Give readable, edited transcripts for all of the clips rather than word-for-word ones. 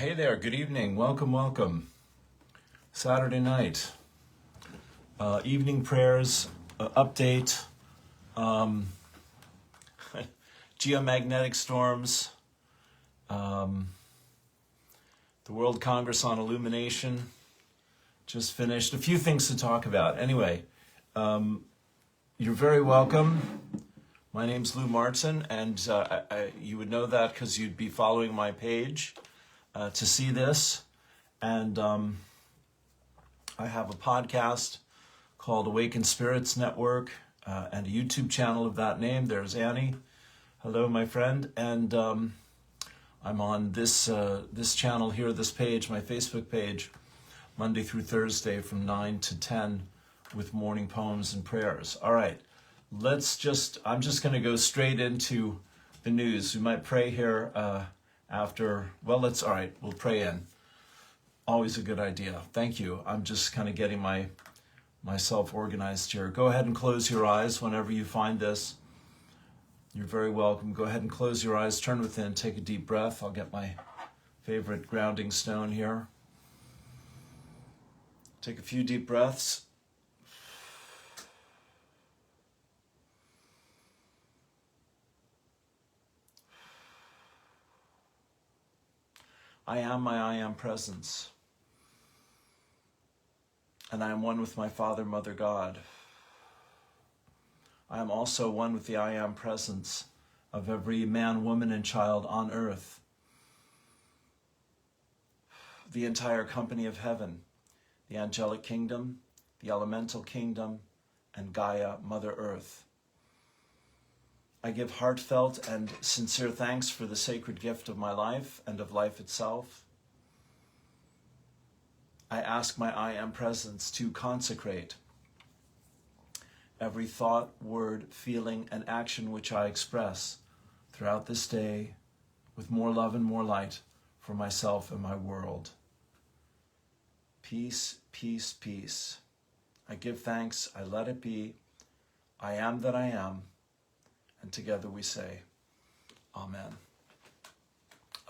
Hey there, good evening, welcome, welcome. Saturday night, evening prayers, update, geomagnetic storms, the World Congress on Illumination, just finished. A few things to talk about. Anyway, you're very welcome. My name's Lou Martin, and you would know that because you'd be following my page to see this. And I have a podcast called Awakened Spirits Network and a YouTube channel of that name. There's Annie. Hello, my friend. And I'm on this channel here, this page, my Facebook page, Monday through Thursday from 9 to 10 with morning poems and prayers. All right. I'm just going to go straight into the news. We might pray here after. Well, all right, we'll pray in. Always a good idea. Thank you. I'm just kind of getting myself organized here. Go ahead and close your eyes whenever you find this. You're very welcome. Go ahead and close your eyes. Turn within. Take a deep breath. I'll get my favorite grounding stone here. Take a few deep breaths. I am my I am presence. And I am one with my Father, Mother, God. I am also one with the I am presence of every man, woman, and child on earth. The entire company of heaven, the angelic kingdom, the elemental kingdom, and Gaia, Mother Earth. I give heartfelt and sincere thanks for the sacred gift of my life and of life itself. I ask my I am presence to consecrate every thought, word, feeling, and action which I express throughout this day with more love and more light for myself and my world. Peace, peace, peace. I give thanks, I let it be. I am that I am. And together we say, Amen.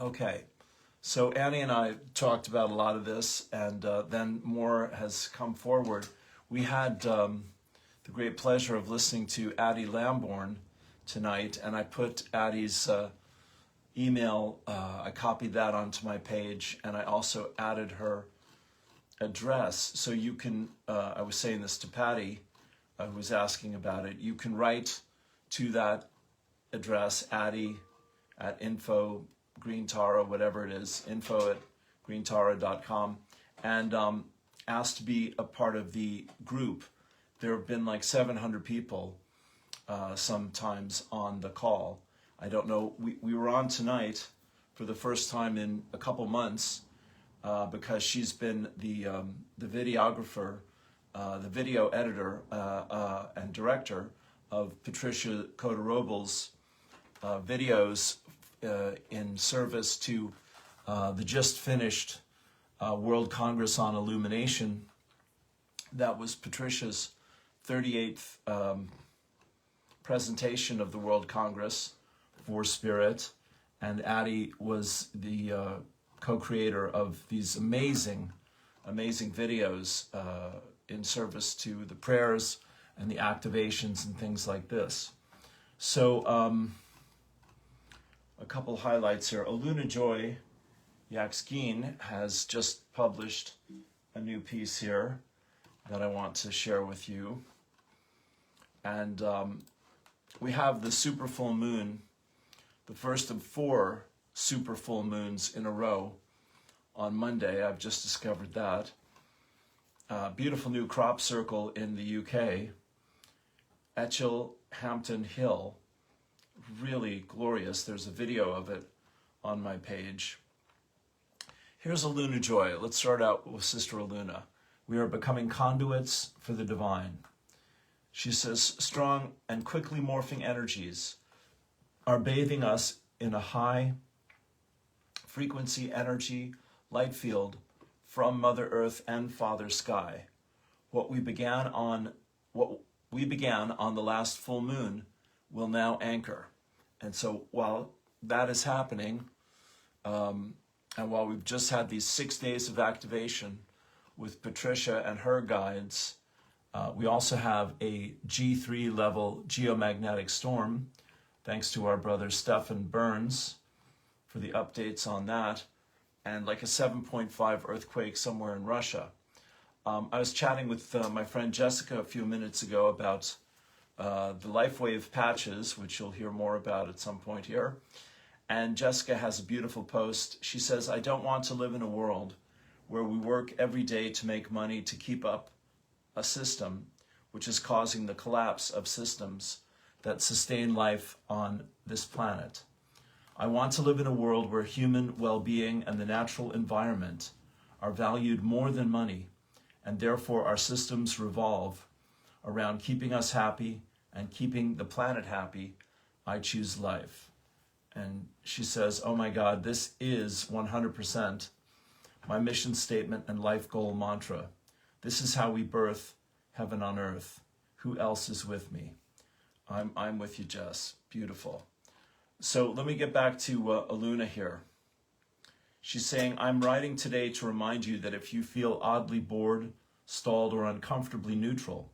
Okay, so Annie and I talked about a lot of this, and then more has come forward. We had the great pleasure of listening to Addie Lambourn tonight, and I put Addie's email, I copied that onto my page, and I also added her address. So you can, I was saying this to Patty, who was asking about it, you can write to that address, Addie at info, Green Tara, whatever it is, info@greentara.com, and ask to be a part of the group. There have been like 700 people sometimes on the call. I don't know, we were on tonight for the first time in a couple months because she's been the videographer, the video editor and director of Patricia Cota-Robles videos in service to the just finished World Congress on Illumination. That was Patricia's 38th presentation of the World Congress for Spirit, and Addie was the co-creator of these amazing videos in service to the prayers and the activations and things like this. So a couple highlights here. Aluna Joy Yaxkin has just published a new piece here that I want to share with you. And we have the super full moon, the first of 4 super full moons in a row on Monday. I've just discovered that. Beautiful new crop circle in the UK. Hampton Hill, really glorious. There's a video of it on my page. Here's Aluna Joy. Let's start out with Sister Aluna. We are becoming conduits for the divine. She says, strong and quickly morphing energies are bathing us in a high frequency energy light field from Mother Earth and Father Sky. What we began on the last full moon will now anchor. And so while that is happening, And while we've just had these 6 days of activation with Patricia and her guides, we also have a G3 level geomagnetic storm, thanks to our brother Stefan Burns for the updates on that, and like a 7.5 earthquake somewhere in Russia. I was chatting with my friend Jessica a few minutes ago about the LifeWave patches, which you'll hear more about at some point here. And Jessica has a beautiful post. She says, I don't want to live in a world where we work every day to make money to keep up a system which is causing the collapse of systems that sustain life on this planet. I want to live in a world where human well-being and the natural environment are valued more than money, and therefore our systems revolve around keeping us happy and keeping the planet happy. I choose life. And she says, oh my God, this is 100% my mission statement and life goal mantra. This is how we birth heaven on earth. Who else is with me? I'm with you, Jess. Beautiful. So let me get back to Aluna here. She's saying, I'm writing today to remind you that if you feel oddly bored, stalled, or uncomfortably neutral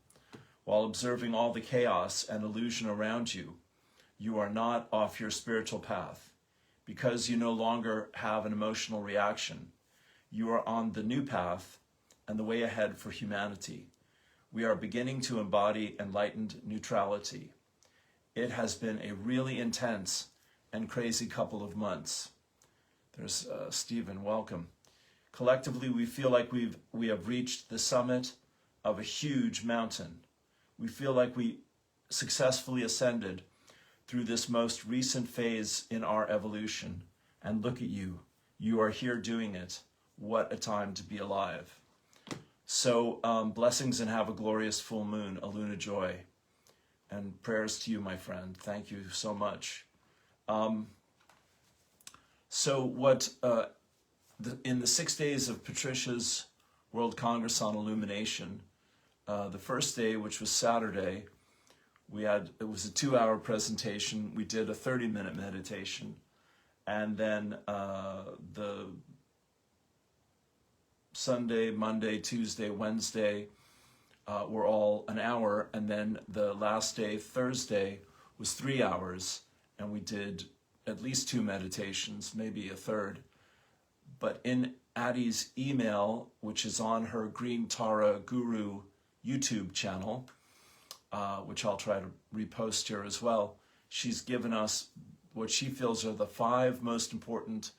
while observing all the chaos and illusion around you, you are not off your spiritual path because you no longer have an emotional reaction. You are on the new path and the way ahead for humanity. We are beginning to embody enlightened neutrality. It has been a really intense and crazy couple of months. There's Stephen, welcome. Collectively, we feel like we have reached the summit of a huge mountain. We feel like we successfully ascended through this most recent phase in our evolution. And look at you. You are here doing it. What a time to be alive. So blessings and have a glorious full moon, Aluna Joy. And prayers to you, my friend. Thank you so much. So what in the 6 days of Patricia's World Congress on Illumination, the first day, which was Saturday, it was a 2-hour presentation. We did a 30-minute meditation, and then the Sunday, Monday, Tuesday, Wednesday were all an hour, and then the last day, Thursday, was 3 hours, and we did at least 2 meditations, maybe a third. But in Addie's email, which is on her Green Tara Guru YouTube channel, which I'll try to repost here as well, she's given us what she feels are the 5 most important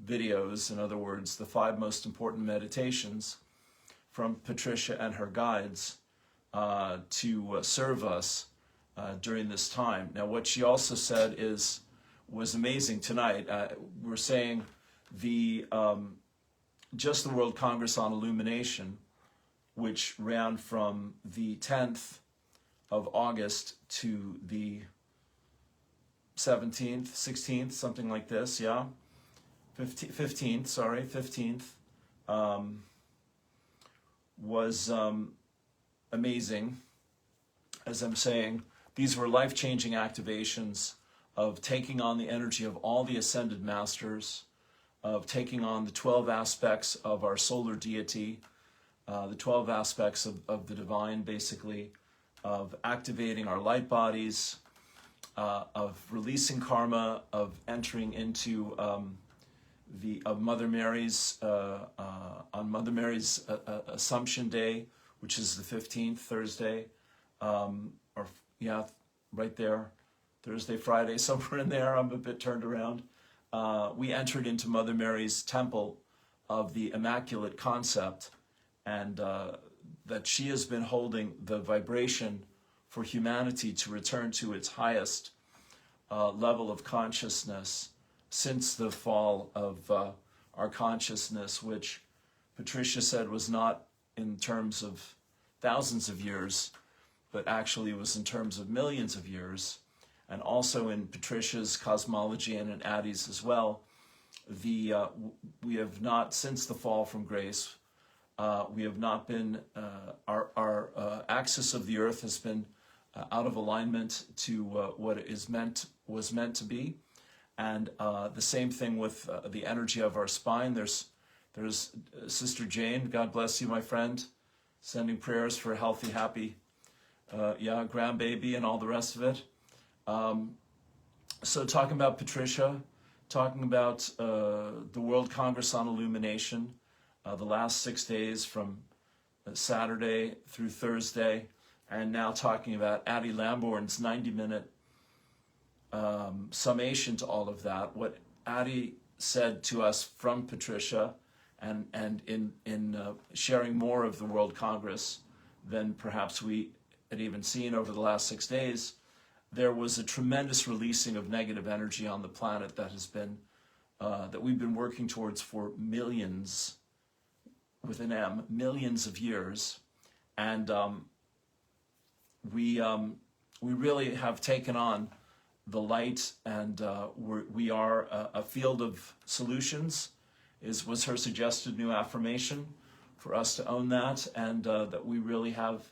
videos, in other words, the 5 most important meditations from Patricia and her guides to serve us during this time. Now, what she also said was amazing tonight. We're saying just the World Congress on Illumination, which ran from the 10th of August to the 17th, 16th, something like this, yeah? 15th, was amazing. As I'm saying, these were life-changing activations of taking on the energy of all the ascended masters, of taking on the 12 aspects of our solar deity, the 12 aspects of the divine, basically, of activating our light bodies, of releasing karma, of entering into Mother Mary's on Mother Mary's Assumption Day, which is the 15th, Thursday, right there, Thursday, Friday, somewhere in there. I'm a bit turned around. We entered into Mother Mary's temple of the Immaculate Concept, and that she has been holding the vibration for humanity to return to its highest level of consciousness since the fall of our consciousness, which Patricia said was not in terms of thousands of years, but actually was in terms of millions of years. And also in Patricia's cosmology and in Addie's as well, we have not, since the fall from grace, we have not been, our axis of the earth has been out of alignment to what it was meant to be. And the same thing with the energy of our spine. There's Sister Jane, God bless you, my friend, sending prayers for a healthy, happy, grandbaby and all the rest of it. So talking about Patricia, talking about the World Congress on Illumination, the last 6 days from Saturday through Thursday, and now talking about Addie Lambourn's 90-minute summation to all of that. What Addie said to us from Patricia, and in sharing more of the World Congress than perhaps we had even seen over the last 6 days, there was a tremendous releasing of negative energy on the planet that has been that we've been working towards for millions, with an M, millions of years, and we really have taken on the light, and we are a field of solutions. Was her suggested new affirmation for us to own that, and that we really have.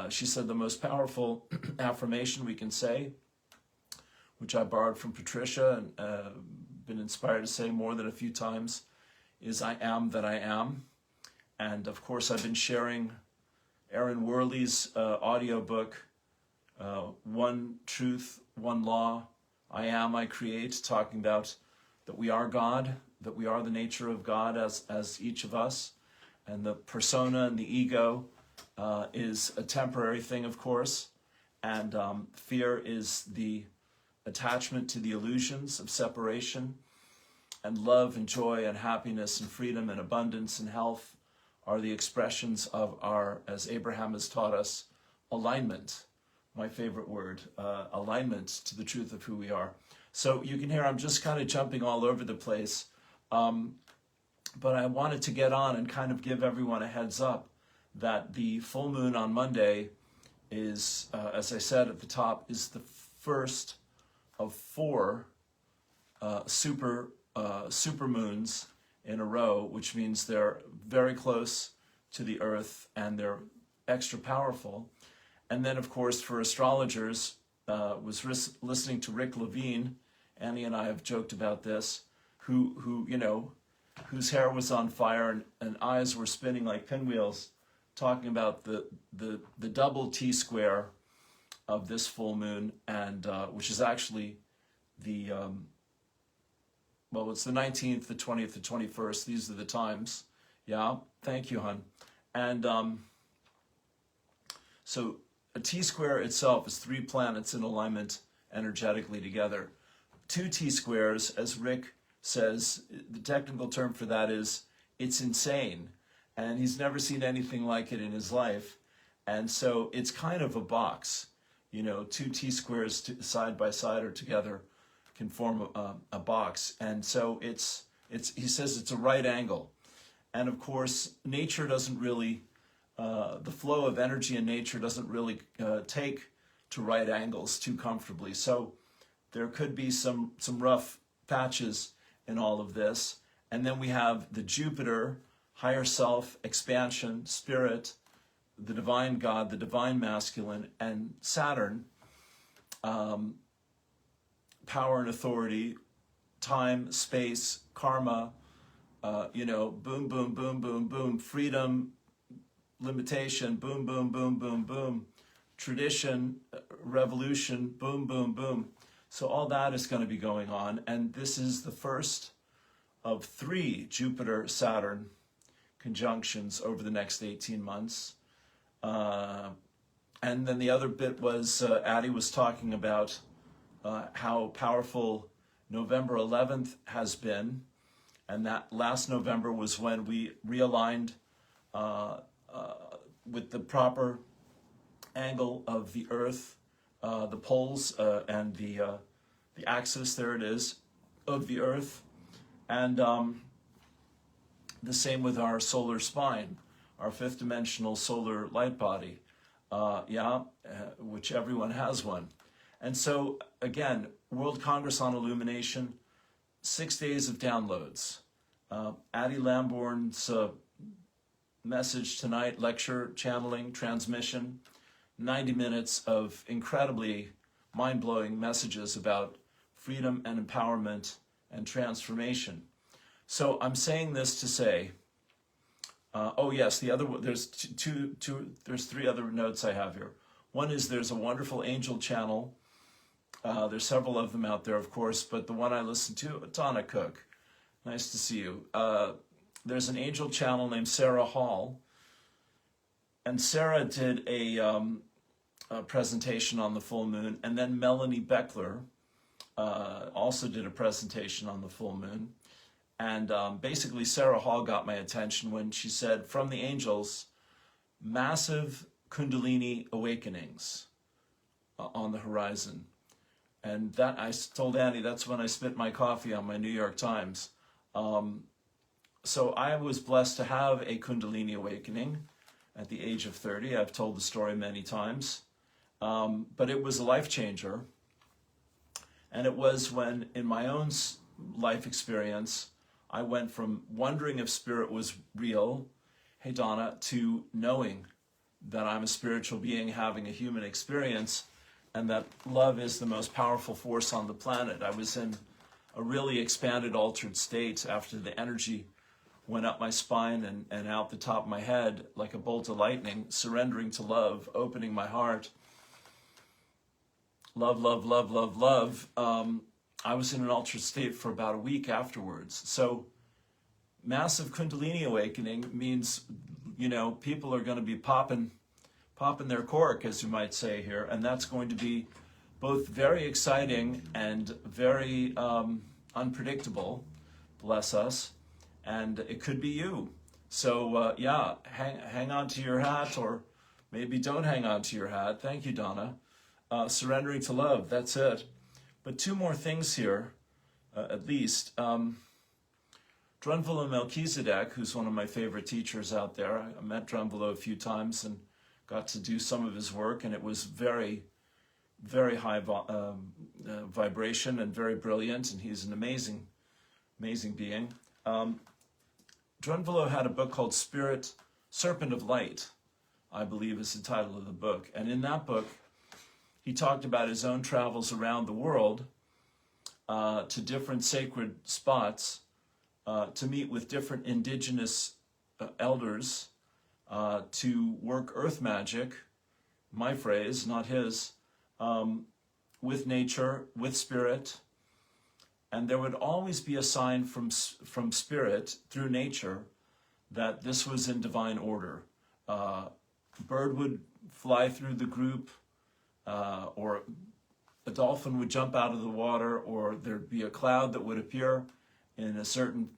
She said the most powerful affirmation we can say, which I borrowed from Patricia and been inspired to say more than a few times, is I am that I am. And of course, I've been sharing Aaron Worley's audiobook, One Truth, One Law, I Am, I Create, talking about that we are God, that we are the nature of God as each of us, and the persona and the ego is a temporary thing, of course, and fear is the attachment to the illusions of separation, and love and joy and happiness and freedom and abundance and health are the expressions of our, as Abraham has taught us, alignment. My favorite word, alignment to the truth of who we are. So you can hear I'm just kind of jumping all over the place, but I wanted to get on and kind of give everyone a heads up that the full moon on Monday is, as I said at the top, is the first of 4 super moons in a row, which means they're very close to the Earth and they're extra powerful. And then, of course, for astrologers, was listening to Rick Levine. Annie and I have joked about this. Who whose hair was on fire and eyes were spinning like pinwheels, talking about the double T square of this full moon, and which is actually the it's the 19th, the 20th, the 21st. These are the times. Yeah, thank you, hon. And so a T square itself is 3 planets in alignment energetically together. 2 T squares, as Rick says, the technical term for that is it's insane. And he's never seen anything like it in his life. And so it's kind of a box. 2 T squares side by side or together can form a box. And so it's he says it's a right angle. And of course, nature doesn't really, the flow of energy in nature doesn't really take to right angles too comfortably. So there could be some rough patches in all of this. And then we have the Jupiter, higher self, expansion, spirit, the divine God, the divine masculine, and Saturn, power and authority, time, space, karma, boom, boom, boom, boom, boom, freedom, limitation, boom, boom, boom, boom, boom, tradition, revolution, boom, boom, boom. So all that is going to be going on. And this is the first of 3 Jupiter-Saturn conjunctions over the next 18 months. And then the other bit was Addie was talking about how powerful November 11th has been. And that last November was when we realigned with the proper angle of the Earth, the poles and the axis, there it is, of the Earth. And the same with our solar spine, our 5th dimensional solar light body, which everyone has one. And so, again, World Congress on Illumination, 6 days of downloads. Addie Lambourn's message tonight, lecture, channeling, transmission, 90 minutes of incredibly mind-blowing messages about freedom and empowerment and transformation. So I'm saying this to say, oh yes, there's there's three other notes I have here. One is there's a wonderful angel channel. There's several of them out there, of course, but the one I listen to, Donna Cook, nice to see you. There's an angel channel named Sarah Hall, and Sarah did a presentation on the full moon, and then Melanie Beckler also did a presentation on the full moon. And basically Sarah Hall got my attention when she said, from the angels, massive Kundalini awakenings on the horizon. And that, I told Annie, that's when I spit my coffee on my New York Times. So I was blessed to have a Kundalini awakening at the age of 30. I've told the story many times. But it was a life changer. And it was when, in my own life experience, I went from wondering if spirit was real, hey Donna, to knowing that I'm a spiritual being having a human experience, and that love is the most powerful force on the planet. I was in a really expanded, altered state after the energy went up my spine and out the top of my head like a bolt of lightning, surrendering to love, opening my heart. Love, love, love, love, love. I was in an altered state for about a week afterwards. So massive Kundalini awakening means, you know, people are going to be popping their cork, as you might say here. And that's going to be both very exciting and very unpredictable, bless us. And it could be you. So yeah, hang on to your hat, or maybe don't hang on to your hat. Thank you, Donna. Surrendering to love, that's it. But two more things here, at least. Drunvalo Melchizedek, who's one of my favorite teachers out there. I met Drunvalo a few times and got to do some of his work, and it was very, very high vibration and very brilliant, and he's an amazing, amazing being. Drunvalo had a book called Serpent of Light, I believe is the title of the book. And in that book, he talked about his own travels around the world to different sacred spots to meet with different indigenous elders to work earth magic, my phrase, not his, with nature, with spirit. And there would always be a sign from spirit through nature that this was in divine order. A bird would fly through the group, or a dolphin would jump out of the water, or there'd be a cloud that would appear in a certain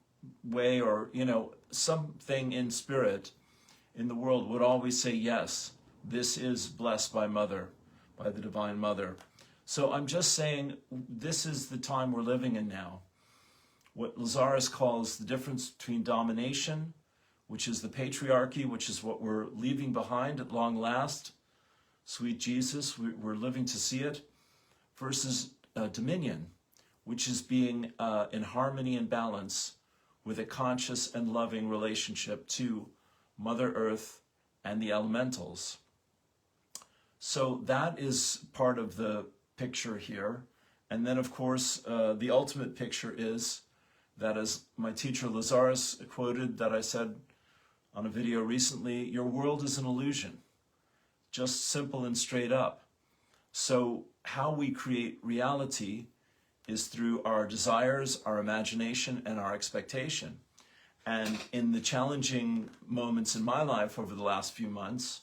way, or, you know, something in spirit in the world would always say, yes, this is blessed by Mother, by the Divine Mother. So I'm just saying, this is the time we're living in now. What Lazarus calls the difference between domination, which is the patriarchy, which is what we're leaving behind at long last, sweet Jesus, we're living to see it, versus dominion, which is being in harmony and balance with a conscious and loving relationship to Mother Earth and the elementals. So that is part of the picture here. And then, of course, the ultimate picture is that, as my teacher Lazarus quoted, that I said on a video recently, your world is an illusion. Just simple and straight up. So how we create reality is through our desires, our imagination, and our expectation. And in the challenging moments in my life over the last few months,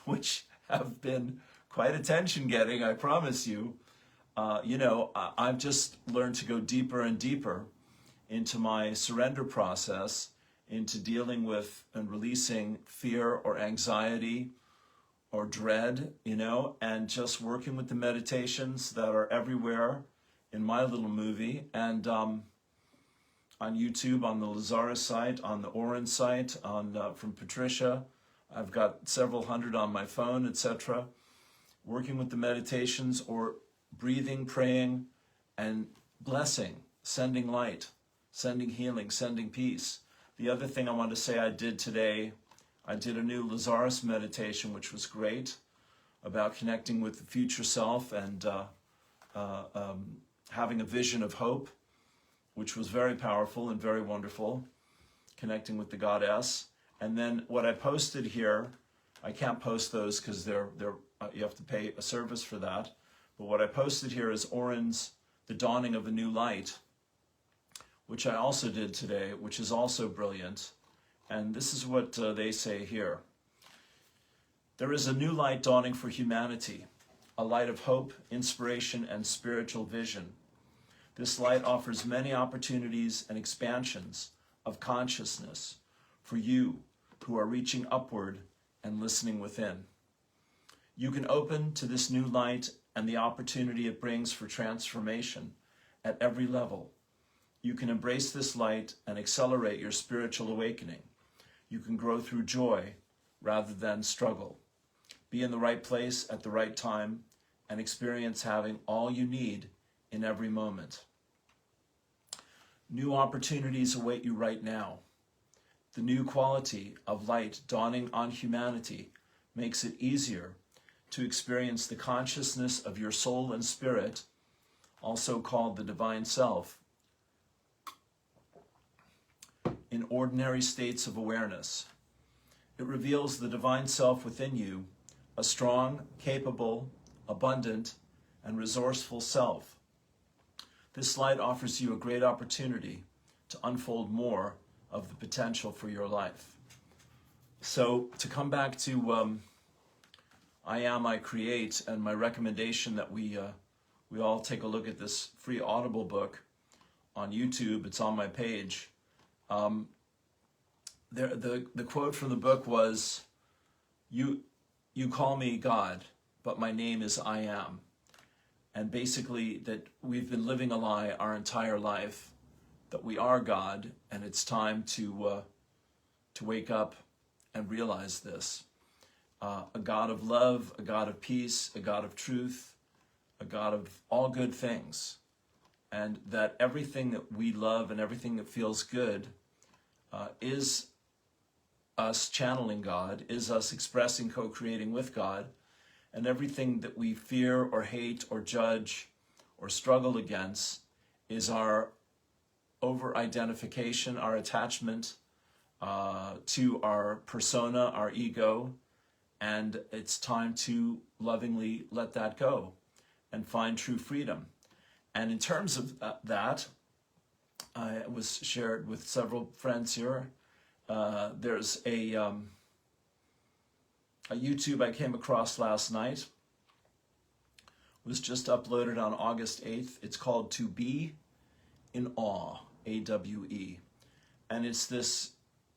which have been quite attention-getting, I promise you, you know, I've just learned to go deeper and deeper into my surrender process, into dealing with and releasing fear or anxiety or dread, you know, and just working with the meditations that are everywhere in my little movie, and on YouTube, on the Lazarus site, on the Oren site, on from Patricia. I've got several hundred on my phone, etc. Working with the meditations, or breathing, praying, and blessing, sending light, sending healing, sending peace. The other thing I want to say I did today, I did a new Lazarus meditation, which was great, about connecting with the future self and having a vision of hope, which was very powerful and very wonderful, connecting with the goddess. And then what I posted here, I can't post those because you have to pay a service for that. But what I posted here is Oren's The Dawning of a New Light, which I also did today, which is also brilliant. And this is what they say here. There is a new light dawning for humanity, a light of hope, inspiration, and spiritual vision. This light offers many opportunities and expansions of consciousness for you who are reaching upward and listening within. You can open to this new light and the opportunity it brings for transformation at every level. You can embrace this light and accelerate your spiritual awakening. You can grow through joy rather than struggle. Be in the right place at the right time and experience having all you need in every moment. New opportunities await you right now. The new quality of light dawning on humanity makes it easier to experience the consciousness of your soul and spirit, also called the divine self, in ordinary states of awareness. It reveals the divine self within you, a strong, capable, abundant, and resourceful self. This light offers you a great opportunity to unfold more of the potential for your life. So to come back to I Am, I Create, and my recommendation that we all take a look at this free Audible book on YouTube. It's on my page. The quote from the book was, you call me God, but my name is I Am. And basically that we've been living a lie our entire life, that we are God, and it's time to wake up and realize this. A God of love, a God of peace, a God of truth, a God of all good things. And that everything that we love and everything that feels good is us channeling God, is us expressing, co-creating with God. And everything that we fear or hate or judge or struggle against is our over-identification, our attachment to our persona, our ego, and it's time to lovingly let that go and find true freedom. And in terms of that, I was shared with several friends here. There's a YouTube I came across last night. It was just uploaded on August 8th. It's called To Be in Awe, A-W-E. And it's this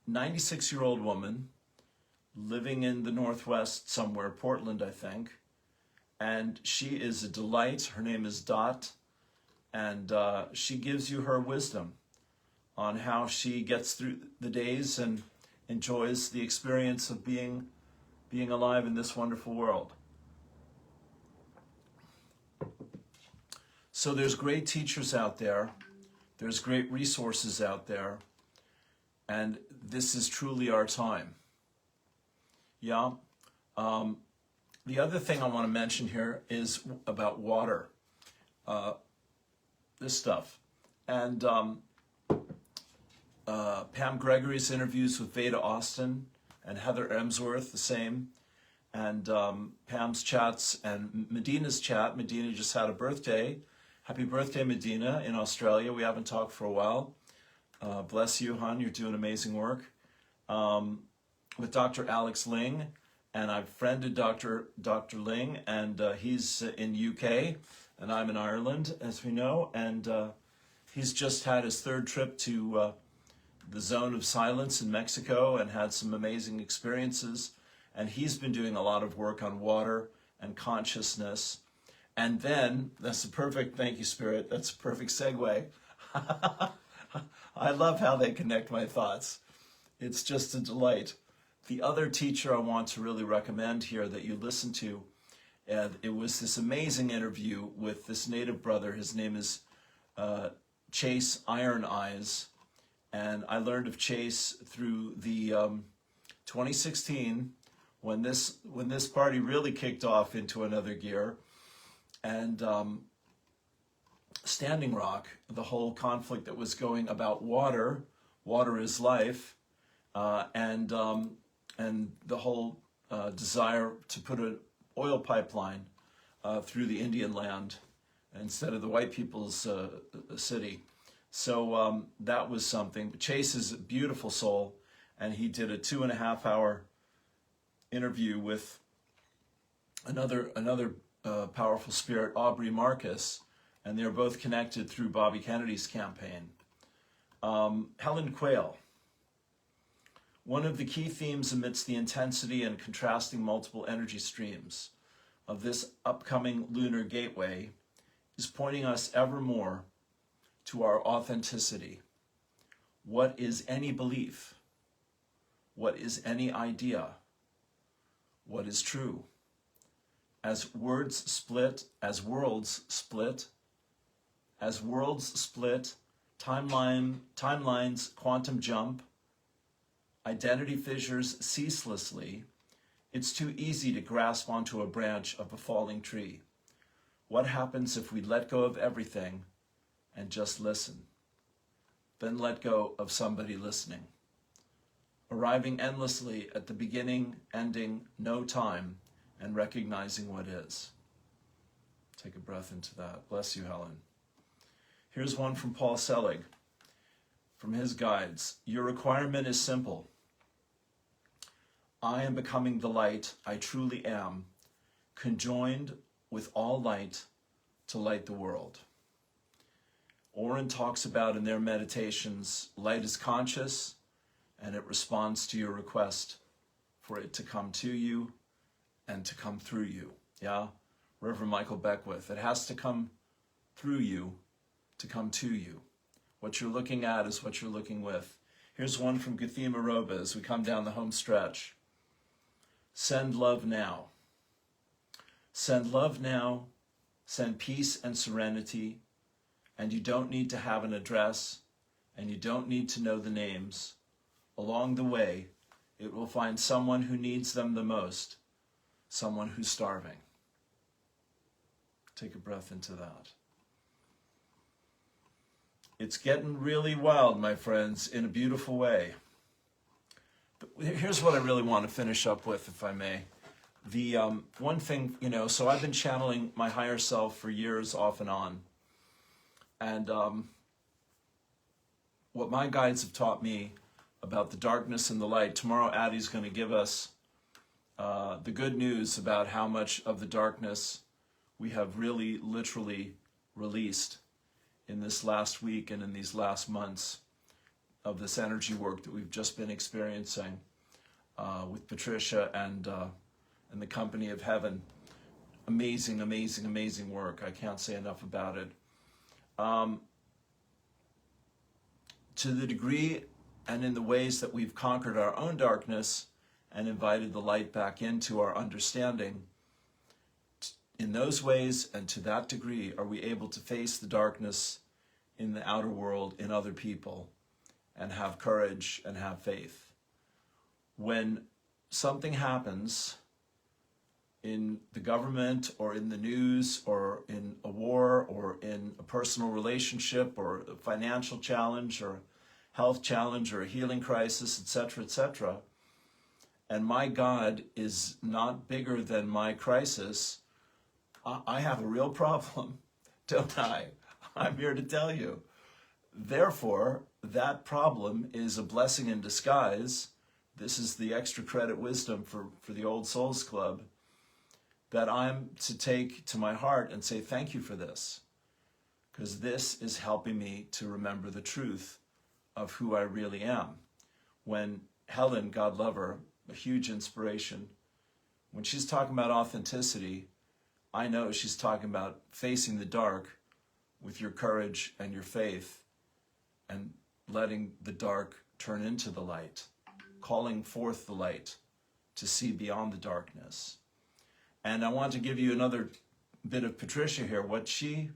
96-year-old woman living in the Northwest somewhere, Portland, I think. And she is a delight. Her name is Dot. And she gives you her wisdom on how she gets through the days and enjoys the experience of being alive in this wonderful world. So there's great teachers out there. There's great resources out there. And this is truly our time. Yeah. The other thing I want to mention here is about water. This stuff. And Pam Gregory's interviews with Veda Austin and Heather Emsworth, the same. And Pam's chats and Medina's chat. Medina just had a birthday. Happy birthday, Medina, in Australia. We haven't talked for a while. Bless you, hon. You're doing amazing work. With Dr. Alex Ling. And I've friended Dr. Ling, and he's in UK, and I'm in Ireland, as we know. And he's just had his third trip to the Zone of Silence in Mexico and had some amazing experiences. And he's been doing a lot of work on water and consciousness. And then, that's a perfect, thank you, Spirit, that's a perfect segue. I love how they connect my thoughts. It's just a delight. The other teacher I want to really recommend here that you listen to, it was this amazing interview with this native brother. His name is Chase Iron Eyes. And I learned of Chase through the 2016 when this party really kicked off into another gear. And Standing Rock, the whole conflict that was going about water, water is life, and the whole desire to put an oil pipeline through the Indian land instead of the white people's city. So that was something. Chase is a beautiful soul, and he did a 2.5-hour interview with another powerful spirit, Aubrey Marcus, and they're both connected through Bobby Kennedy's campaign. Helen Quail. One of the key themes amidst the intensity and contrasting multiple energy streams of this upcoming lunar gateway is pointing us ever more to our authenticity. What is any belief? What is any idea? What is true? As worlds split, timelines quantum jump, identity fissures ceaselessly, it's too easy to grasp onto a branch of a falling tree. What happens if we let go of everything and just listen? Then let go of somebody listening. Arriving endlessly at the beginning, ending, no time, and recognizing what is. Take a breath into that. Bless you, Helen. Here's one from Paul Selig, from his guides. Your requirement is simple. I am becoming the light I truly am, conjoined with all light to light the world. Oren talks about in their meditations, light is conscious and it responds to your request for it to come to you and to come through you. Yeah? Reverend Michael Beckwith. It has to come through you to come to you. What you're looking at is what you're looking with. Here's one from Guthema Roba as we come down the home stretch. Send love now. Send love now. Send peace and serenity. And you don't need to have an address, and you don't need to know the names. Along the way, it will find someone who needs them the most, someone who's starving. Take a breath into that. It's getting really wild, my friends, in a beautiful way. But here's what I really want to finish up with, if I may. The one thing, so I've been channeling my higher self for years off and on. And what my guides have taught me about the darkness and the light, tomorrow Addie's going to give us the good news about how much of the darkness we have really literally released in this last week and in these last months of this energy work that we've just been experiencing with Patricia and the company of Heaven. Amazing, amazing, amazing work. I can't say enough about it. To the degree and in the ways that we've conquered our own darkness and invited the light back into our understanding, in those ways and to that degree are we able to face the darkness in the outer world, in other people, and have courage and have faith. When something happens in the government or in the news or in a war or in a personal relationship or a financial challenge or health challenge or a healing crisis, etc., and my God is not bigger than my crisis, I have a real problem, don't I? I'm here to tell you. Therefore, that problem is a blessing in disguise. This is the extra credit wisdom for the Old Souls Club that I'm to take to my heart and say thank you for this, because this is helping me to remember the truth of who I really am. When Helen, God love her, a huge inspiration, when she's talking about authenticity, I know she's talking about facing the dark with your courage and your faith and letting the dark turn into the light, calling forth the light to see beyond the darkness. And I want to give you another bit of Patricia here. What she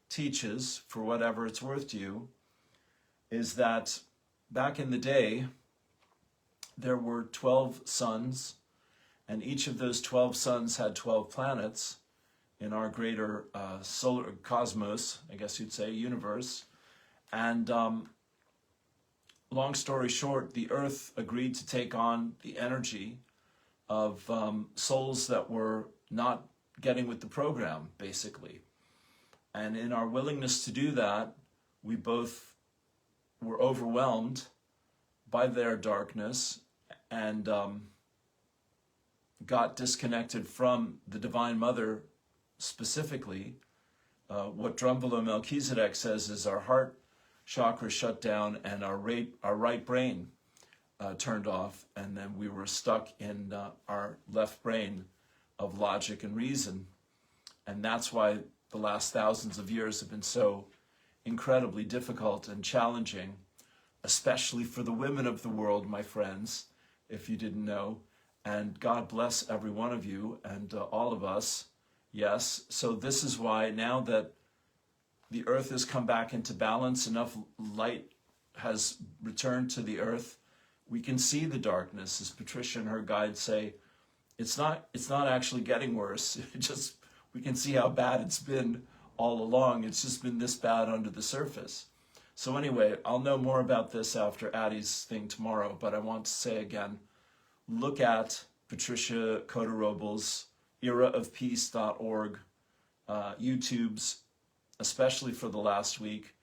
teaches, for whatever it's worth to you, is that back in the day, there were 12 suns, and each of those 12 suns had 12 planets in our greater solar cosmos, I guess you'd say, universe. And long story short, the Earth agreed to take on the energy of souls that were not getting with the program, basically. And in our willingness to do that, we both were overwhelmed by their darkness and got disconnected from the Divine Mother specifically. What Drum Below Melchizedek says is our heart chakra shut down and our right brain turned off, and then we were stuck in our left brain of logic and reason. And that's why the last thousands of years have been so incredibly difficult and challenging, especially for the women of the world, my friends, if you didn't know. And God bless every one of you and all of us. Yes, so this is why now that the Earth has come back into balance, enough light has returned to the Earth, we can see the darkness. As Patricia and her guides say, it's not actually getting worse. We can see how bad it's been all along. It's just been this bad under the surface. So anyway, I'll know more about this after Addie's thing tomorrow, but I want to say again, look at Patricia Cota-Robles, eraofpeace.org, YouTubes, especially for the last week.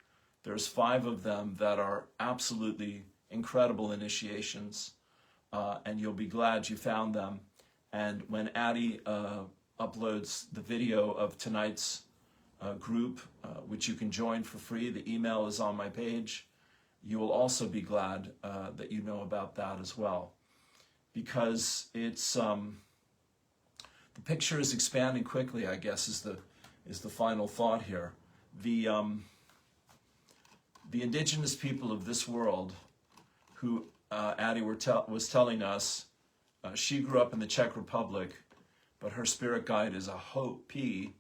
There's 5 of them that are absolutely incredible initiations, and you'll be glad you found them. And when Addie uploads the video of tonight's group, which you can join for free, the email is on my page, you will also be glad that you know about that as well. Because it's the picture is expanding quickly, I guess, is the final thought here. The indigenous people of this world, who Addie was telling us, she grew up in the Czech Republic, but her spirit guide is a Hopi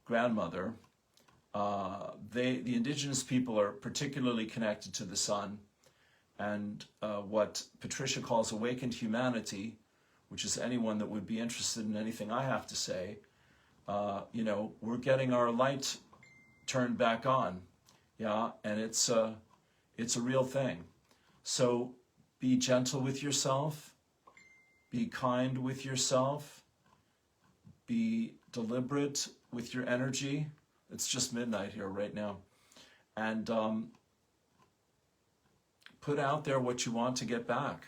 grandmother. The indigenous people are particularly connected to the sun, and what Patricia calls awakened humanity, which is anyone that would be interested in anything I have to say, we're getting our light turned back on, yeah, and it's a real thing. So be gentle with yourself, be kind with yourself, be deliberate with your energy. It's just midnight here right now. And put out there what you want to get back.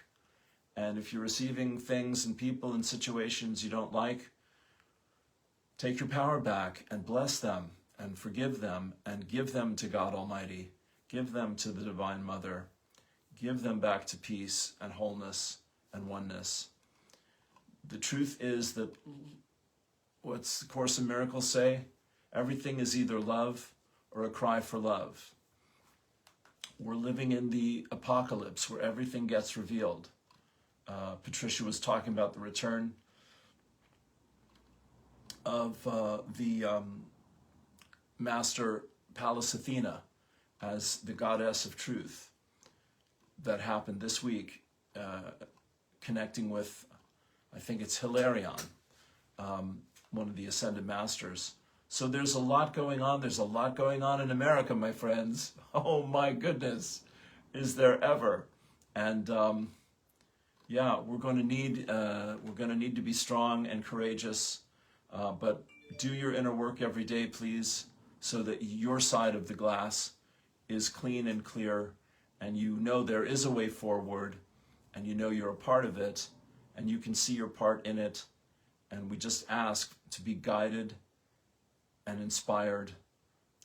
And if you're receiving things and people and situations you don't like, take your power back and bless them and forgive them and give them to God Almighty. Give them to the Divine Mother. Give them back to peace and wholeness and oneness. The truth is that, what's the Course in Miracles say? Everything is either love or a cry for love. We're living in the apocalypse where everything gets revealed. Patricia was talking about the return of the Master Pallas Athena as the goddess of truth. That happened this week, connecting with, I think it's Hilarion, one of the Ascended Masters. So there's a lot going on. There's a lot going on in America, my friends. Oh my goodness, is there ever? And yeah, we're going to need to be strong and courageous, but do your inner work every day, please, so that your side of the glass is clean and clear, and you know there is a way forward, and you know you're a part of it, and you can see your part in it. And we just ask to be guided and inspired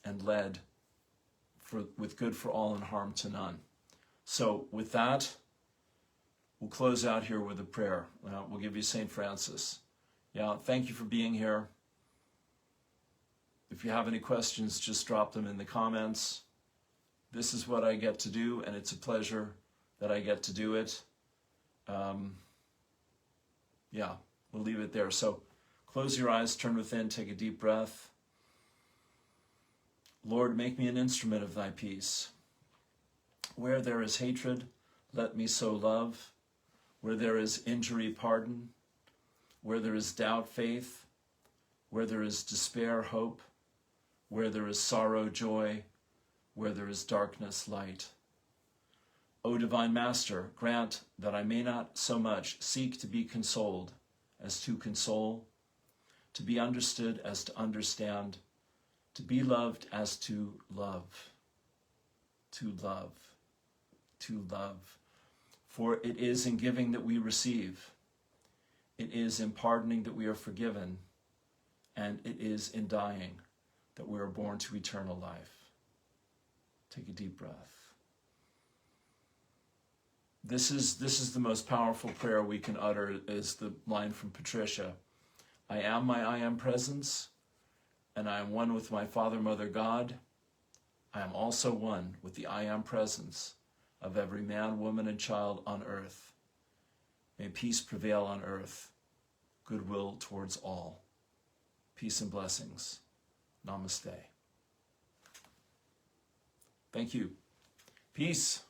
and led with good for all and harm to none. So with that, we'll close out here with a prayer. We'll give you St. Francis. Yeah, thank you for being here. If you have any questions, just drop them in the comments. This is what I get to do, and it's a pleasure that I get to do it. Yeah, we'll leave it there. So close your eyes, turn within, take a deep breath. Lord, make me an instrument of thy peace. Where there is hatred, let me sow love. Where there is injury, pardon. Where there is doubt, faith. Where there is despair, hope. Where there is sorrow, joy. Where there is darkness, light. O Divine Master, grant that I may not so much seek to be consoled as to console, to be understood as to understand, to be loved as to love, to love, to love. For it is in giving that we receive, it is in pardoning that we are forgiven, and it is in dying that we are born to eternal life. Take a deep breath. This is the most powerful prayer we can utter, is the line from Patricia. I am my I am presence, and I am one with my Father, Mother, God. I am also one with the I am presence of every man, woman, and child on earth. May peace prevail on earth, goodwill towards all. Peace and blessings. Namaste. Thank you. Peace.